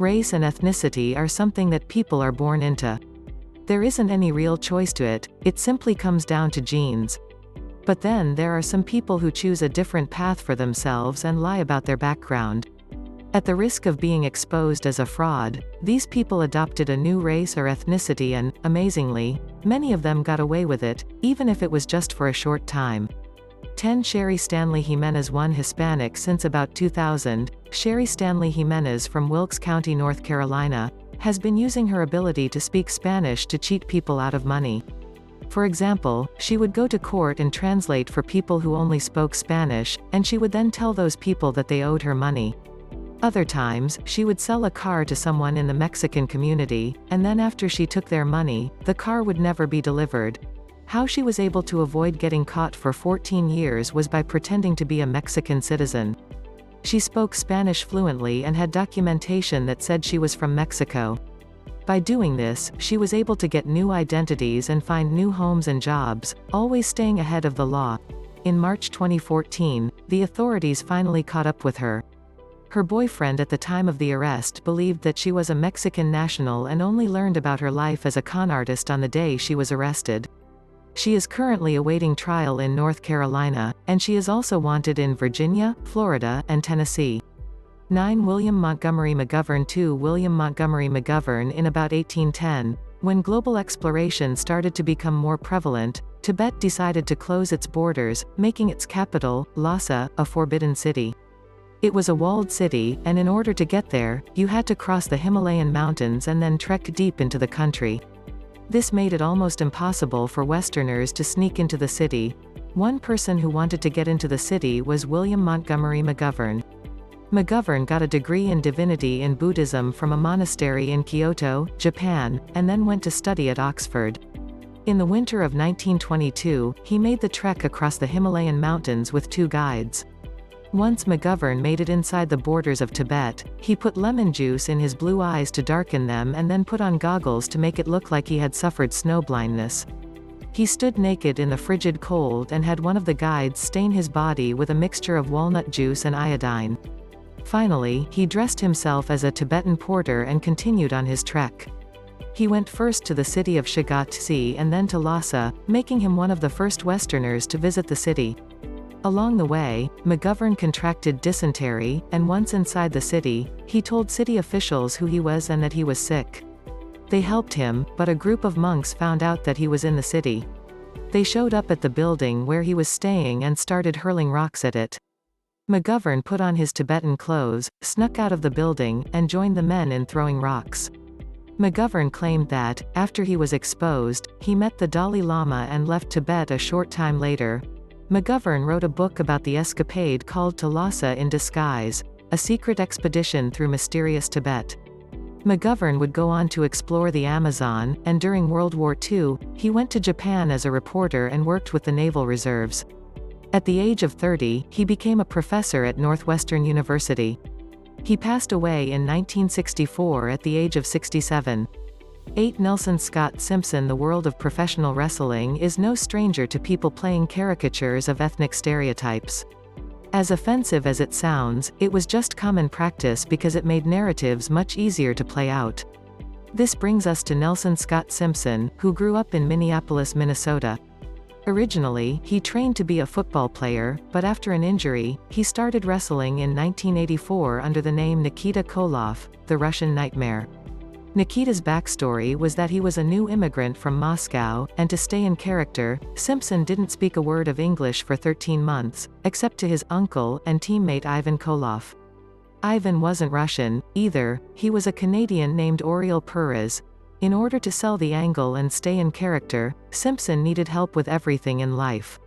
Race and ethnicity are something that people are born into. There isn't any real choice to it, it simply comes down to genes. But then there are some people who choose a different path for themselves and lie about their background. At the risk of being exposed as a fraud, these people adopted a new race or ethnicity and, amazingly, many of them got away with it, even if it was just for a short time. 10 Sherry Stanley Jimenez, one Hispanic since about 2000, Sherry Stanley Jimenez from Wilkes County, North Carolina, has been using her ability to speak Spanish to cheat people out of money. For example, she would go to court and translate for people who only spoke Spanish, and she would then tell those people that they owed her money. Other times, she would sell a car to someone in the Mexican community, and then after she took their money, the car would never be delivered. How she was able to avoid getting caught for 14 years was by pretending to be a Mexican citizen. She spoke Spanish fluently and had documentation that said she was from Mexico. By doing this, she was able to get new identities and find new homes and jobs, always staying ahead of the law. In March 2014, the authorities finally caught up with her. Her boyfriend at the time of the arrest believed that she was a Mexican national and only learned about her life as a con artist on the day she was arrested. She is currently awaiting trial in North Carolina, and she is also wanted in Virginia, Florida, and Tennessee. 9 William Montgomery McGovern. 2 William Montgomery McGovern. In about 1810, when global exploration started to become more prevalent, Tibet decided to close its borders, making its capital, Lhasa, a forbidden city. It was a walled city, and in order to get there, you had to cross the Himalayan mountains and then trek deep into the country. This made it almost impossible for Westerners to sneak into the city. One person who wanted to get into the city was William Montgomery McGovern. McGovern got a degree in divinity in Buddhism from a monastery in Kyoto, Japan, and then went to study at Oxford. In the winter of 1922, he made the trek across the Himalayan mountains with 2 guides. Once McGovern made it inside the borders of Tibet, he put lemon juice in his blue eyes to darken them and then put on goggles to make it look like he had suffered snow blindness. He stood naked in the frigid cold and had one of the guides stain his body with a mixture of walnut juice and iodine. Finally, he dressed himself as a Tibetan porter and continued on his trek. He went first to the city of Shigatse and then to Lhasa, making him one of the first Westerners to visit the city. Along the way, McGovern contracted dysentery, and once inside the city, he told city officials who he was and that he was sick. They helped him, but a group of monks found out that he was in the city. They showed up at the building where he was staying and started hurling rocks at it. McGovern put on his Tibetan clothes, snuck out of the building, and joined the men in throwing rocks. McGovern claimed that, after he was exposed, he met the Dalai Lama and left Tibet a short time later. McGovern wrote a book about the escapade called To Lhasa in Disguise, a secret expedition through mysterious Tibet. McGovern would go on to explore the Amazon, and during World War II, he went to Japan as a reporter and worked with the naval reserves. At the age of 30, he became a professor at Northwestern University. He passed away in 1964 at the age of 67. 8 Nelson Scott Simpson. The world of professional wrestling is no stranger to people playing caricatures of ethnic stereotypes. As offensive as it sounds, it was just common practice because it made narratives much easier to play out. This brings us to Nelson Scott Simpson, who grew up in Minneapolis, Minnesota. Originally, he trained to be a football player, but after an injury, he started wrestling in 1984 under the name Nikita Koloff, the Russian Nightmare. Nikita's backstory was that he was a new immigrant from Moscow, and to stay in character, Simpson didn't speak a word of English for 13 months, except to his uncle and teammate Ivan Koloff. Ivan wasn't Russian, either, he was a Canadian named Oriol Perez. In order to sell the angle and stay in character, Simpson needed help with everything in life.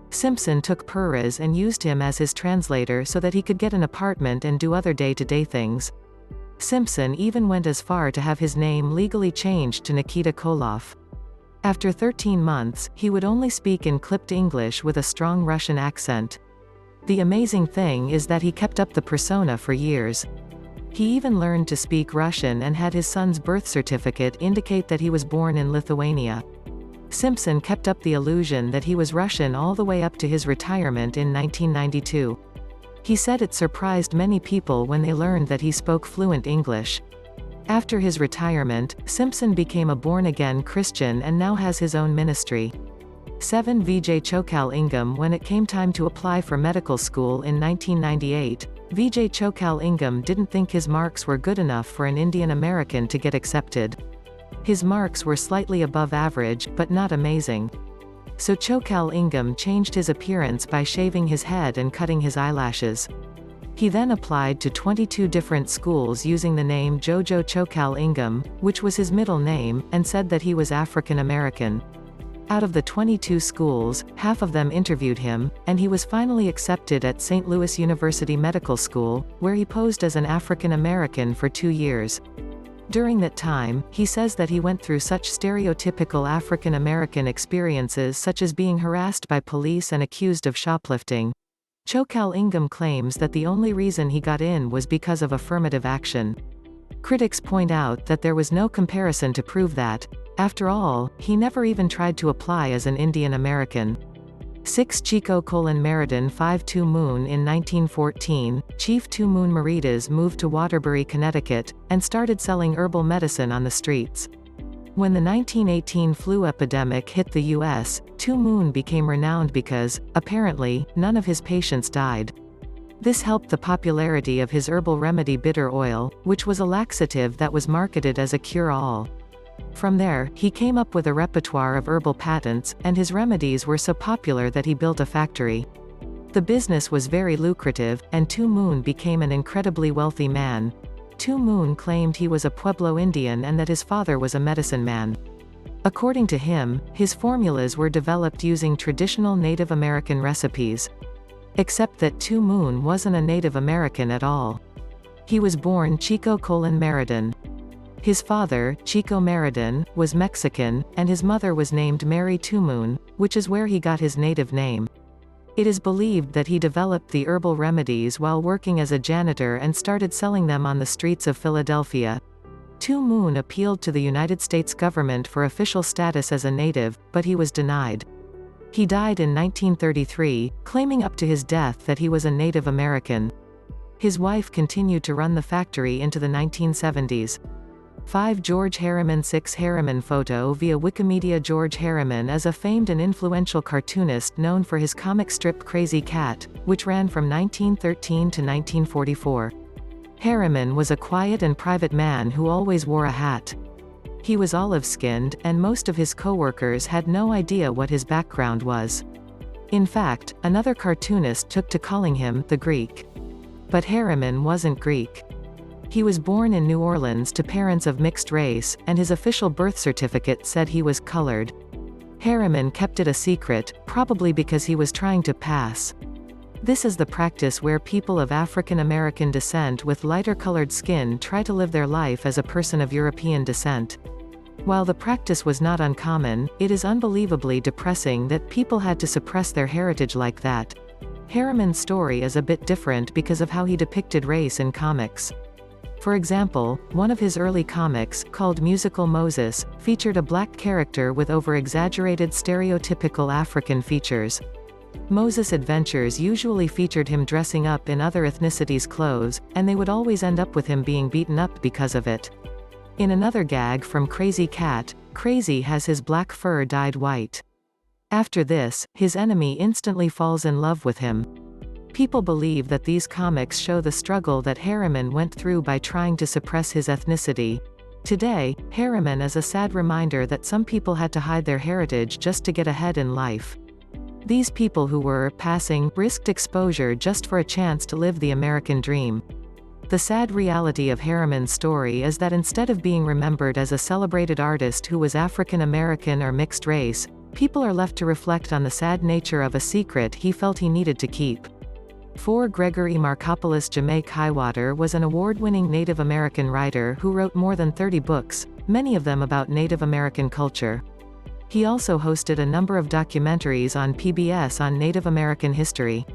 Simpson took Perez and used him as his translator so that he could get an apartment and do other day-to-day things. Simpson even went as far to have his name legally changed to Nikita Koloff. After 13 months, he would only speak in clipped English with a strong Russian accent. The amazing thing is that he kept up the persona for years. He even learned to speak Russian and had his son's birth certificate indicate that he was born in Lithuania. Simpson kept up the illusion that he was Russian all the way up to his retirement in 1992. He said it surprised many people when they learned that he spoke fluent English. After his retirement, Simpson became a born-again Christian and now has his own ministry. 7. Vijay Chokal-Ingam. When it came time to apply for medical school in 1998, Vijay Chokal-Ingam didn't think his marks were good enough for an Indian American to get accepted. His marks were slightly above average, but not amazing. So Chokal-Ingam changed his appearance by shaving his head and cutting his eyelashes. He then applied to 22 different schools using the name Jojo Chokal-Ingam, which was his middle name, and said that he was African American. Out of the 22 schools, half of them interviewed him, and he was finally accepted at St. Louis University Medical School, where he posed as an African American for 2 years. During that time, he says that he went through such stereotypical African American experiences such as being harassed by police and accused of shoplifting. Chokal-Ingam claims that the only reason he got in was because of affirmative action. Critics point out that there was no comparison to prove that. After all, he never even tried to apply as an Indian American. 6. Chico Meriden. 5. Tu Moon. In 1914, Chief Tu Moon Maridas moved to Waterbury, Connecticut, and started selling herbal medicine on the streets. When the 1918 flu epidemic hit the U.S., Tu Moon became renowned because, apparently, none of his patients died. This helped the popularity of his herbal remedy bitter oil, which was a laxative that was marketed as a cure-all. From there, he came up with a repertoire of herbal patents, and his remedies were so popular that he built a factory. The business was very lucrative, and Tu Moon became an incredibly wealthy man. Tu Moon claimed he was a Pueblo Indian and that his father was a medicine man. According to him, his formulas were developed using traditional Native American recipes. Except that Tu Moon wasn't a Native American at all. He was born Chico Meriden. His father, Chico Meriden, was Mexican, and his mother was named Mary Tu Moon, which is where he got his native name. It is believed that he developed the herbal remedies while working as a janitor and started selling them on the streets of Philadelphia. Tu Moon appealed to the United States government for official status as a native, but he was denied. He died in 1933, claiming up to his death that he was a Native American. His wife continued to run the factory into the 1970s. 5. George Harriman. 6. Harriman. Photo via Wikimedia. George Harriman is a famed and influential cartoonist known for his comic strip Crazy Cat, which ran from 1913 to 1944. Harriman was a quiet and private man who always wore a hat. He was olive-skinned, and most of his co-workers had no idea what his background was. In fact, another cartoonist took to calling him the Greek. But Harriman wasn't Greek. He was born in New Orleans to parents of mixed race, and his official birth certificate said he was colored. Harriman kept it a secret, probably because he was trying to pass. This is the practice where people of African American descent with lighter-colored skin try to live their life as a person of European descent. While the practice was not uncommon, it is unbelievably depressing that people had to suppress their heritage like that. Harriman's story is a bit different because of how he depicted race in comics. For example, one of his early comics, called Musical Moses, featured a black character with over-exaggerated stereotypical African features. Moses' adventures usually featured him dressing up in other ethnicities' clothes, and they would always end up with him being beaten up because of it. In another gag from Crazy Cat, Crazy has his black fur dyed white. After this, his enemy instantly falls in love with him. People believe that these comics show the struggle that Harriman went through by trying to suppress his ethnicity. Today, Harriman is a sad reminder that some people had to hide their heritage just to get ahead in life. These people who were passing risked exposure just for a chance to live the American dream. The sad reality of Harriman's story is that instead of being remembered as a celebrated artist who was African American or mixed race, people are left to reflect on the sad nature of a secret he felt he needed to keep. 4. Gregory Markopoulos. Jemay Highwater was an award-winning Native American writer who wrote more than 30 books, many of them about Native American culture. He also hosted a number of documentaries on PBS on Native American history.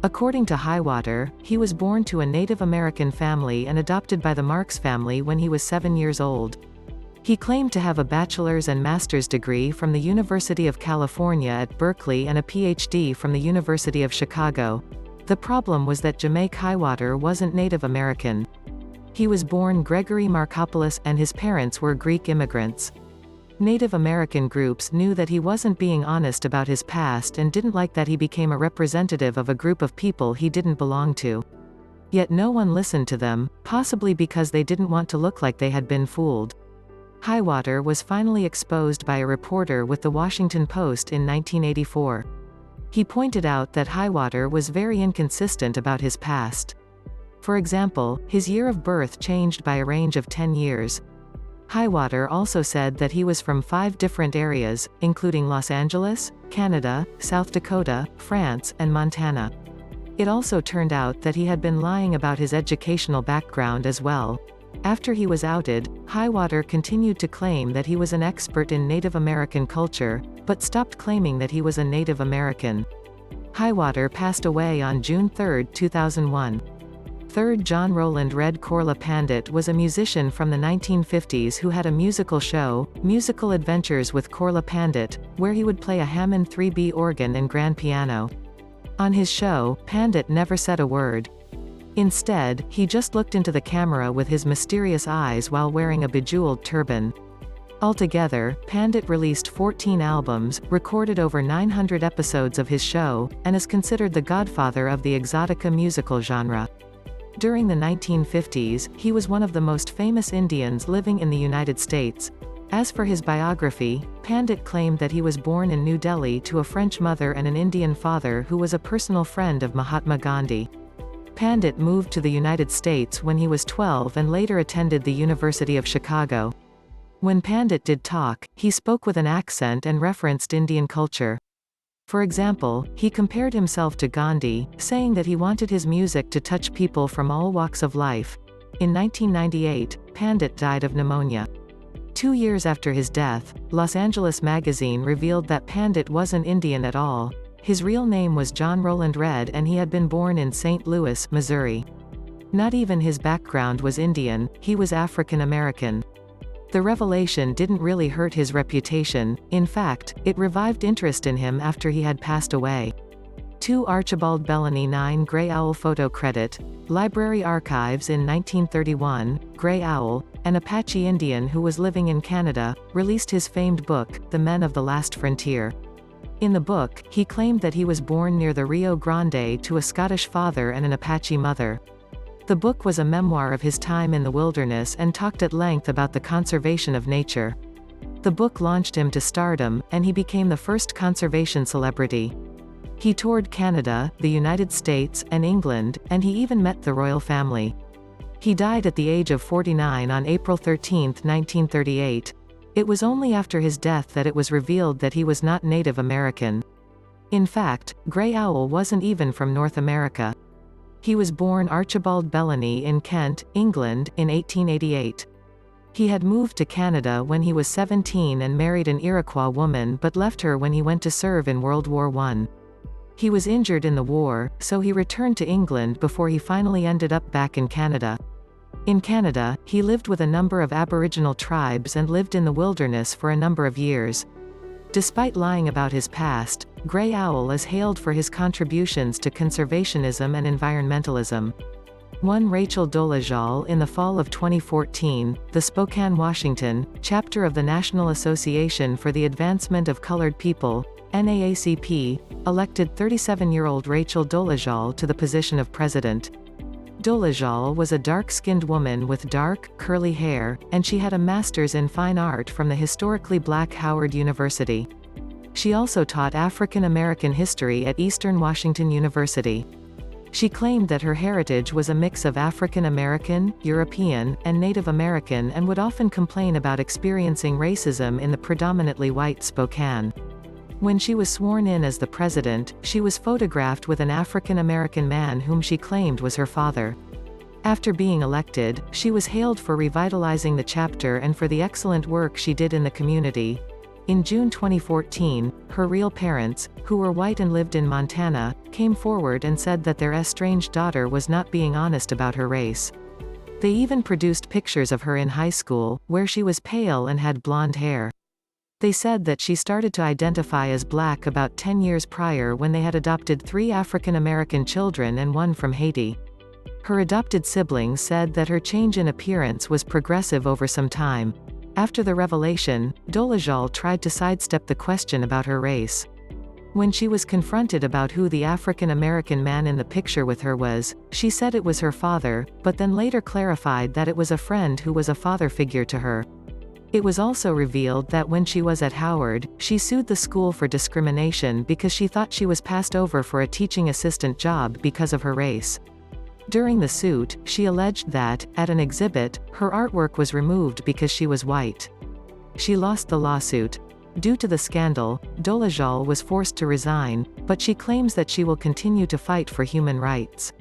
According to Highwater, he was born to a Native American family and adopted by the Marks family when he was 7 years old. He claimed to have a bachelor's and master's degree from the University of California at Berkeley and a PhD from the University of Chicago. The problem was that Jemay Highwater wasn't Native American. He was born Gregory Markopoulos and his parents were Greek immigrants. Native American groups knew that he wasn't being honest about his past and didn't like that he became a representative of a group of people he didn't belong to. Yet no one listened to them, possibly because they didn't want to look like they had been fooled. Highwater was finally exposed by a reporter with the Washington Post in 1984. He pointed out that Highwater was very inconsistent about his past. For example, his year of birth changed by a range of 10 years. Highwater also said that he was from 5 different areas, including Los Angeles, Canada, South Dakota, France, and Montana. It also turned out that he had been lying about his educational background as well. After he was outed, Highwater continued to claim that he was an expert in Native American culture, but stopped claiming that he was a Native American. Highwater passed away on June 3, 2001. Third John Roland Red Korla Pandit was a musician from the 1950s who had a musical show, Musical Adventures with Korla Pandit, where he would play a Hammond 3B organ and grand piano. On his show, Pandit never said a word. Instead, he just looked into the camera with his mysterious eyes while wearing a bejeweled turban. Altogether, Pandit released 14 albums, recorded over 900 episodes of his show, and is considered the godfather of the exotica musical genre. During the 1950s, he was one of the most famous Indians living in the United States. As for his biography, Pandit claimed that he was born in New Delhi to a French mother and an Indian father who was a personal friend of Mahatma Gandhi. Pandit moved to the United States when he was 12 and later attended the University of Chicago. When Pandit did talk, he spoke with an accent and referenced Indian culture. For example, he compared himself to Gandhi, saying that he wanted his music to touch people from all walks of life. In 1998, Pandit died of pneumonia. 2 years after his death, Los Angeles Magazine revealed that Pandit wasn't Indian at all. His real name was John Roland Red and he had been born in St. Louis, Missouri. Not even his background was Indian, he was African American. The revelation didn't really hurt his reputation, in fact, it revived interest in him after he had passed away. 2 Archibald Bellany 9 Gray Owl photo credit. Library Archives in 1931, Gray Owl, an Apache Indian who was living in Canada, released his famed book, The Men of the Last Frontier. In the book, he claimed that he was born near the Rio Grande to a Scottish father and an Apache mother. The book was a memoir of his time in the wilderness and talked at length about the conservation of nature. The book launched him to stardom, and he became the first conservation celebrity. He toured Canada, the United States, and England, and he even met the royal family. He died at the age of 49 on April 13, 1938. It was only after his death that it was revealed that he was not Native American. In fact, Gray Owl wasn't even from North America. He was born Archibald Bellany in Kent, England, in 1888. He had moved to Canada when he was 17 and married an Iroquois woman but left her when he went to serve in World War I. He was injured in the war, so he returned to England before he finally ended up back in Canada. In Canada, he lived with a number of Aboriginal tribes and lived in the wilderness for a number of years. Despite lying about his past, Gray Owl is hailed for his contributions to conservationism and environmentalism. One Rachel Dolezal in the fall of 2014, the Spokane, Washington, chapter of the National Association for the Advancement of Colored People, NAACP, elected 37-year-old Rachel Dolezal to the position of president. Dolezal was a dark-skinned woman with dark, curly hair, and she had a master's in fine art from the historically black Howard University. She also taught African American history at Eastern Washington University. She claimed that her heritage was a mix of African American, European, and Native American and would often complain about experiencing racism in the predominantly white Spokane. When she was sworn in as the president, she was photographed with an African American man whom she claimed was her father. After being elected, she was hailed for revitalizing the chapter and for the excellent work she did in the community. In June 2014, her real parents, who were white and lived in Montana, came forward and said that their estranged daughter was not being honest about her race. They even produced pictures of her in high school, where she was pale and had blonde hair. They said that she started to identify as black about 10 years prior when they had adopted 3 African American children and one from Haiti. Her adopted siblings said that her change in appearance was progressive over some time. After the revelation, Dolezal tried to sidestep the question about her race. When she was confronted about who the African American man in the picture with her was, she said it was her father, but then later clarified that it was a friend who was a father figure to her. It was also revealed that when she was at Howard, she sued the school for discrimination because she thought she was passed over for a teaching assistant job because of her race. During the suit, she alleged that, at an exhibit, her artwork was removed because she was white. She lost the lawsuit. Due to the scandal, Dolezal was forced to resign, but she claims that she will continue to fight for human rights.